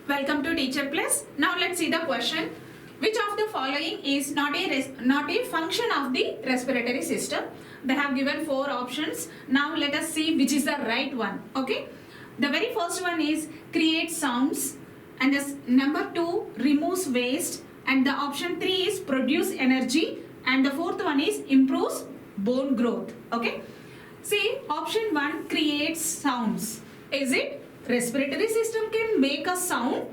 Welcome to Teacherplus. Now let's see the question. Which of the following is not a function of the respiratory system? They have given 4 options. Now let us see which is the right one. Okay. The very first one is create sounds, and the number 2 removes waste, and the option 3 is produce energy, and the fourth one is improves bone growth. Okay. See, option 1 creates sounds. Is it respiratory system can make a sound?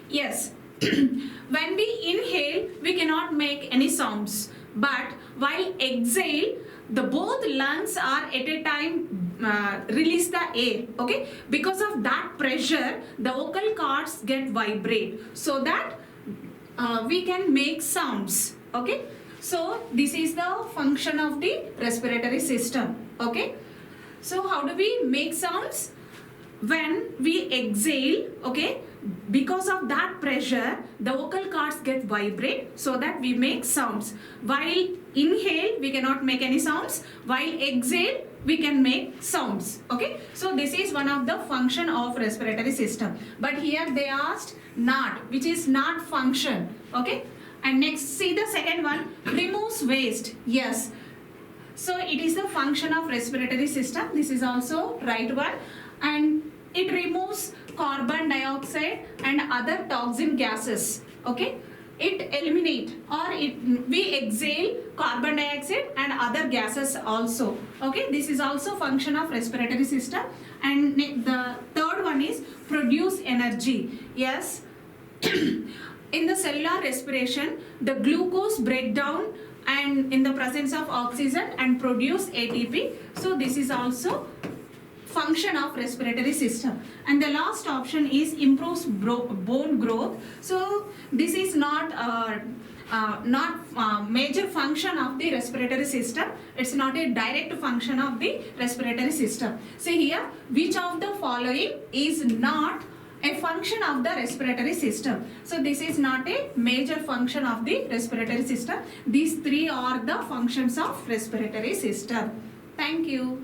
Yes. When we inhale, we cannot make any sounds. But while exhale, the both lungs are at a time release the air. Okay. Because of that pressure, the vocal cords get vibrate, so that we can make sounds. Okay. So this is the function of the respiratory system. Okay. So how do we make sounds? When we exhale, okay, because of that pressure, the vocal cords get vibrate, so that we make sounds. While inhale, we cannot make any sounds. While exhale, we can make sounds. Okay. So this is one of the function of respiratory system. But here they asked not, which is not function. Okay. And next, see the second one, removes waste. Yes. So it is the function of respiratory system. This is also right one. And it removes carbon dioxide and other toxin gases. Okay. It eliminate, or we exhale carbon dioxide and other gases also. Okay. This is also function of respiratory system. And the third one is produce energy. Yes. In the cellular respiration, the glucose breakdown and in the presence of oxygen and produce ATP. So this is also function of respiratory system. And the last option is improves bone growth. So this is not major function of the respiratory system. It's not a direct function of the respiratory system. See here, which of the following is not a function of the respiratory system? So this is not a major function of the respiratory system. These 3 are the functions of respiratory system. Thank you.